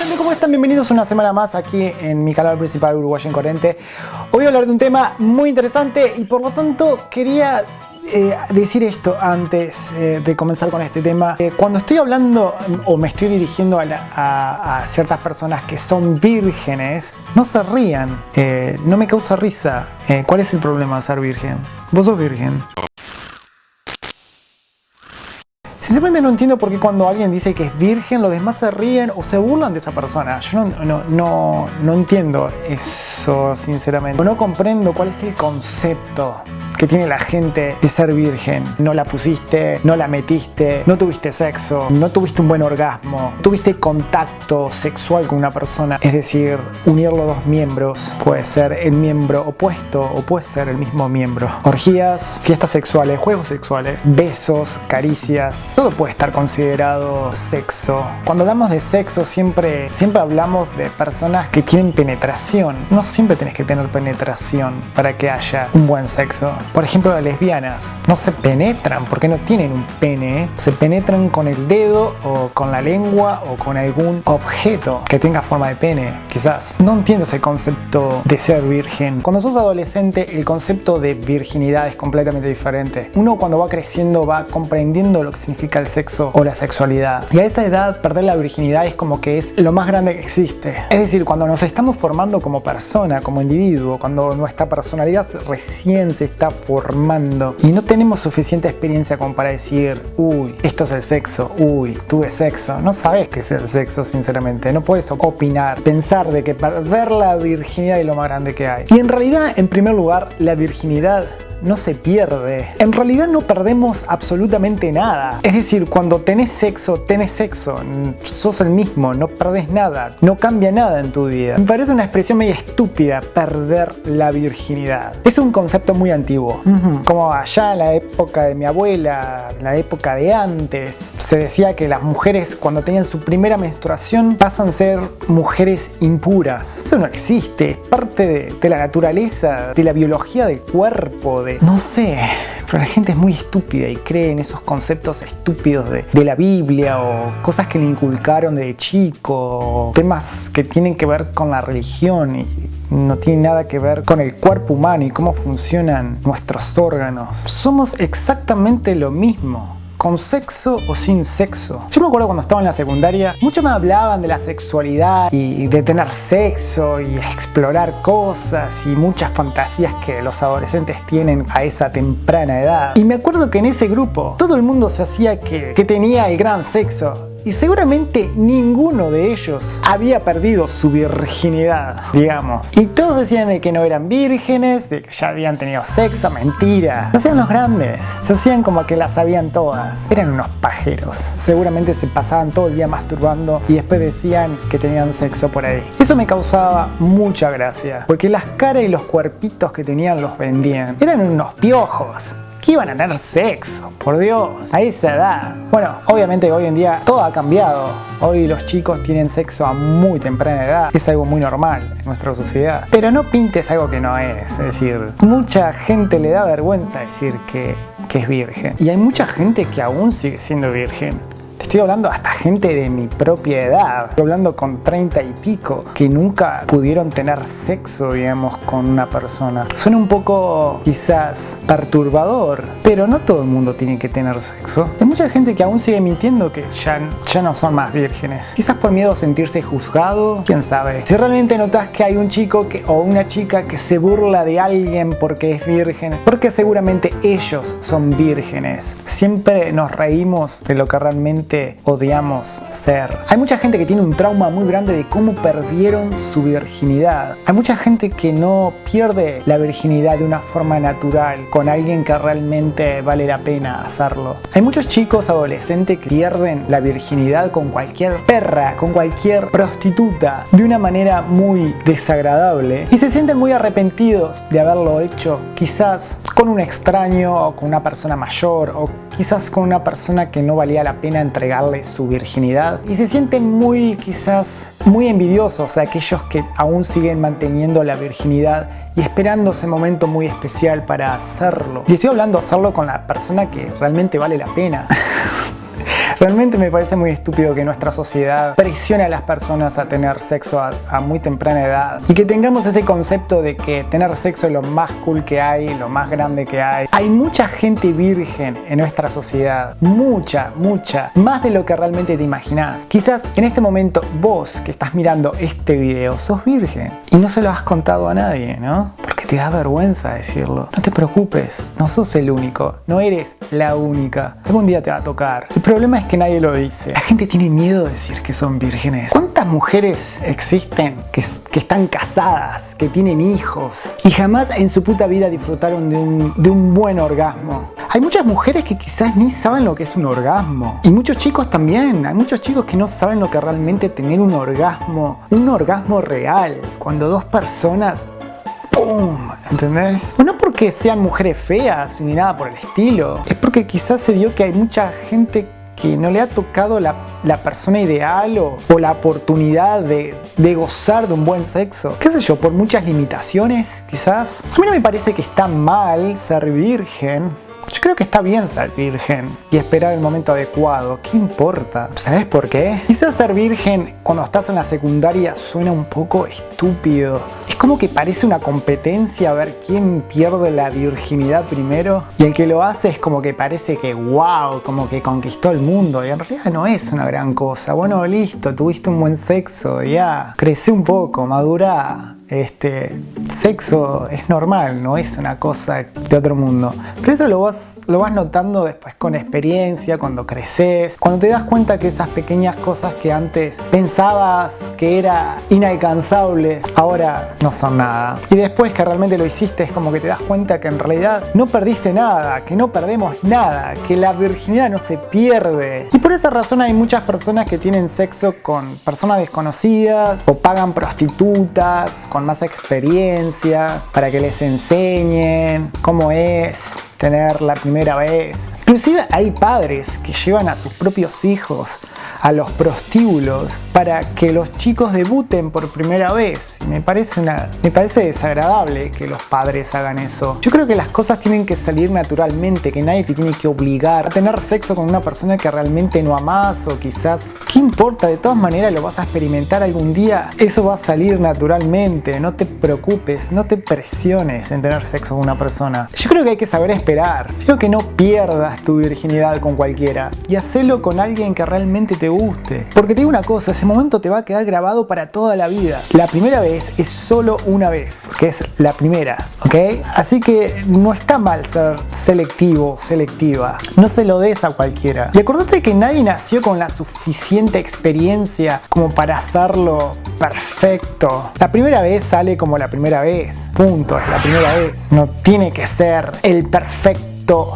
gente, ¿cómo están? Bienvenidos una semana más aquí en mi canal principal Uruguayo Incoherente. Hoy voy a hablar de un tema muy interesante y por lo tanto quería decir esto antes de comenzar con este tema. Cuando estoy hablando o me estoy dirigiendo a ciertas personas que son vírgenes, no se rían, no me causa risa. ¿Cuál es el problema de ser virgen? ¿Vos sos virgen? Sinceramente no entiendo por qué cuando alguien dice que es virgen, los demás se ríen o se burlan de esa persona. Yo no entiendo eso, sinceramente. No comprendo cuál es el concepto que tiene la gente de ser virgen. No la pusiste, no la metiste, no tuviste sexo, no tuviste un buen orgasmo, tuviste contacto sexual con una persona. Es decir, unir los dos miembros. Puede ser el miembro opuesto o puede ser el mismo miembro. Orgías, fiestas sexuales, juegos sexuales, besos, caricias. Todo puede estar considerado sexo. Cuando hablamos de sexo siempre hablamos de personas que tienen penetración. No siempre tenés que tener penetración para que haya un buen sexo. Por ejemplo, las lesbianas no se penetran porque no tienen un pene. Se penetran con el dedo o con la lengua o con algún objeto que tenga forma de pene, quizás. No entiendo ese concepto de ser virgen. Cuando sos adolescente, el concepto de virginidad es completamente diferente. Uno cuando va creciendo va comprendiendo lo que significa el sexo o la sexualidad. Y a esa edad perder la virginidad es como que es lo más grande que existe. Es decir, cuando nos estamos formando como persona, como individuo, cuando nuestra personalidad recién se está formando y no tenemos suficiente experiencia como para decir, uy, esto es el sexo, uy, tuve sexo. No sabes qué es el sexo, sinceramente. No puedes opinar, pensar de que perder la virginidad es lo más grande que hay. Y en realidad, en primer lugar, la virginidad no se pierde. En realidad no perdemos absolutamente nada. Es decir, cuando tenés sexo, sos el mismo, no perdés nada, no cambia nada en tu vida. Me parece una expresión medio estúpida, perder la virginidad. Es un concepto muy antiguo. Como allá en la época de mi abuela, en la época de antes, se decía que las mujeres cuando tenían su primera menstruación pasan a ser mujeres impuras. Eso no existe, es parte de la naturaleza, de la biología del cuerpo, no sé, pero la gente es muy estúpida y cree en esos conceptos estúpidos de la Biblia o cosas que le inculcaron de chico, o temas que tienen que ver con la religión y no tienen nada que ver con el cuerpo humano y cómo funcionan nuestros órganos. Somos exactamente lo mismo, con sexo o sin sexo. Yo me acuerdo cuando estaba en la secundaria, muchos me hablaban de la sexualidad y de tener sexo y explorar cosas y muchas fantasías que los adolescentes tienen a esa temprana edad. Y me acuerdo que en ese grupo todo el mundo se hacía que tenía el gran sexo. Y seguramente ninguno de ellos había perdido su virginidad, digamos. Y todos decían de que no eran vírgenes, de que ya habían tenido sexo. Mentira. Se hacían los grandes. Se hacían como que las sabían todas. Eran unos pajeros. Seguramente se pasaban todo el día masturbando y después decían que tenían sexo por ahí. Eso me causaba mucha gracia, porque las caras y los cuerpitos que tenían los vendían. Eran unos piojos. ¿Qué iban a tener sexo? Por Dios, a esa edad. Bueno, obviamente hoy en día todo ha cambiado. Hoy los chicos tienen sexo a muy temprana edad. Es algo muy normal en nuestra sociedad. Pero no pintes algo que no es. Es decir, mucha gente le da vergüenza decir que es virgen. Y hay mucha gente que aún sigue siendo virgen. Estoy hablando hasta gente de mi propia edad. Estoy hablando con 30 y pico que nunca pudieron tener sexo, digamos, con una persona. Suena un poco, quizás, perturbador, pero no todo el mundo tiene que tener sexo. Hay mucha gente que aún sigue mintiendo que ya no son más vírgenes. Quizás por miedo a sentirse juzgado, quién sabe. Si realmente notas que hay un chico o una chica que se burla de alguien porque es virgen, porque seguramente ellos son vírgenes. Siempre nos reímos de lo que realmente odiamos ser. Hay mucha gente que tiene un trauma muy grande de cómo perdieron su virginidad. Hay mucha gente que no pierde la virginidad de una forma natural con alguien que realmente vale la pena hacerlo. Hay muchos chicos adolescentes que pierden la virginidad con cualquier perra, con cualquier prostituta, de una manera muy desagradable y se sienten muy arrepentidos de haberlo hecho, quizás con un extraño o con una persona mayor o quizás con una persona que no valía la pena entregarle su virginidad y se sienten quizás muy envidiosos de aquellos que aún siguen manteniendo la virginidad y esperando ese momento muy especial para hacerlo. Y estoy hablando de hacerlo con la persona que realmente vale la pena. Realmente me parece muy estúpido que nuestra sociedad presione a las personas a tener sexo a muy temprana edad y que tengamos ese concepto de que tener sexo es lo más cool que hay, lo más grande que hay. Hay mucha gente virgen en nuestra sociedad, mucha, más de lo que realmente te imaginás. Quizás en este momento vos que estás mirando este video sos virgen y no se lo has contado a nadie, ¿no? Porque te da vergüenza decirlo. No te preocupes, no sos el único, no eres la única. Algún día te va a tocar. El problema es que nadie lo dice. La gente tiene miedo de decir que son vírgenes. ¿Cuántas mujeres existen que están casadas, que tienen hijos y jamás en su puta vida disfrutaron de un buen orgasmo? Hay muchas mujeres que quizás ni saben lo que es un orgasmo. Y muchos chicos también. Hay muchos chicos que no saben lo que realmente tener un orgasmo real. Cuando dos personas... ¡pum! ¿Entendés? No porque sean mujeres feas ni nada por el estilo. Es porque quizás se dio que hay mucha gente que no le ha tocado la persona ideal o la oportunidad de gozar de un buen sexo. ¿Qué sé yo? Por muchas limitaciones, quizás. A mí no me parece que está mal ser virgen. Yo creo que está bien ser virgen y esperar el momento adecuado. ¿Qué importa? ¿Sabes por qué? Quizás ser virgen cuando estás en la secundaria suena un poco estúpido. Es como que parece una competencia a ver quién pierde la virginidad primero. Y el que lo hace es como que parece que wow, como que conquistó el mundo. Y en realidad no es una gran cosa. Bueno, listo, tuviste un buen sexo, ya. Crecí un poco, madurá. Sexo es normal, no es una cosa de otro mundo. Pero eso lo vas notando después con experiencia, cuando creces, cuando te das cuenta que esas pequeñas cosas que antes pensabas que era inalcanzable, ahora no son nada. Y después que realmente lo hiciste, es como que te das cuenta que en realidad no perdiste nada, que no perdemos nada, que la virginidad no se pierde. Y por esa razón hay muchas personas que tienen sexo con personas desconocidas o pagan prostitutas con más experiencia para que les enseñen cómo es tener la primera vez. Inclusive hay padres que llevan a sus propios hijos a los prostíbulos para que los chicos debuten por primera vez. Me parece desagradable que los padres hagan eso. Yo creo que las cosas tienen que salir naturalmente, que nadie te tiene que obligar a tener sexo con una persona que realmente no amás o quizás, ¿qué importa? De todas maneras lo vas a experimentar algún día. Eso va a salir naturalmente. No te preocupes, no te presiones en tener sexo con una persona. Yo creo que hay que saber esperar. Yo creo que no pierdas tu virginidad con cualquiera y hacelo con alguien que realmente te guste. Porque te digo una cosa, ese momento te va a quedar grabado para toda la vida. La primera vez es solo una vez, que es la primera, ¿ok? Así que no está mal ser selectivo, selectiva. No se lo des a cualquiera. Y acordate que nadie nació con la suficiente experiencia como para hacerlo perfecto. La primera vez sale como la primera vez. Punto, es la primera vez. No tiene que ser el perfecto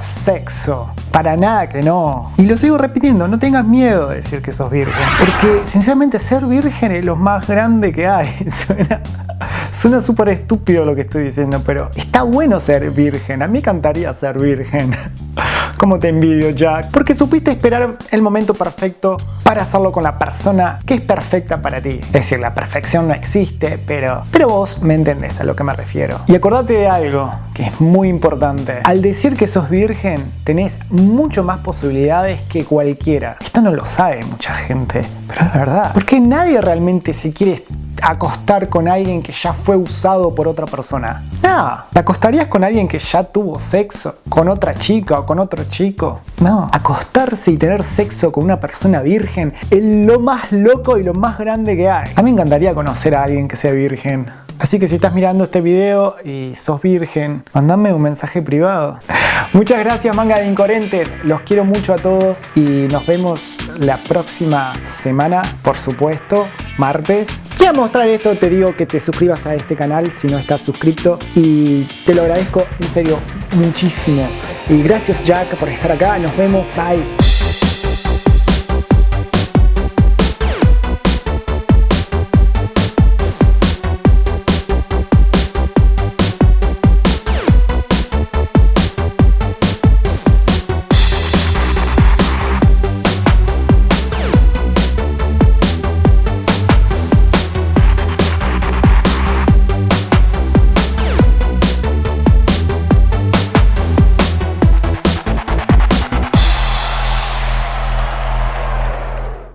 sexo. Para nada que no. Y lo sigo repitiendo, no tengas miedo de decir que sos virgen. Porque sinceramente ser virgen es lo más grande que hay. Suena súper estúpido lo que estoy diciendo, pero está bueno ser virgen. A mí me encantaría ser virgen. Cómo te envidio, Jack. Porque supiste esperar el momento perfecto para hacerlo con la persona que es perfecta para ti. Es decir, la perfección no existe, pero vos me entendés a lo que me refiero. Y acordate de algo que es muy importante. Al decir que sos virgen, tenés mucho más posibilidades que cualquiera. Esto no lo sabe mucha gente, pero es verdad. Porque nadie realmente se quiere acostar con alguien que ya fue usado por otra persona. No, ¿te acostarías con alguien que ya tuvo sexo con otra chica o con otro chico? No, acostarse y tener sexo con una persona virgen es lo más loco y lo más grande que hay. A mí me encantaría conocer a alguien que sea virgen. Así que si estás mirando este video y sos virgen, mandame un mensaje privado. Muchas gracias, manga de incoherentes. Los quiero mucho a todos y nos vemos la próxima semana, por supuesto, martes. Y a mostrar esto te digo que te suscribas a este canal si no estás suscrito y te lo agradezco en serio muchísimo. Y gracias, Jack, por estar acá. Nos vemos. Bye.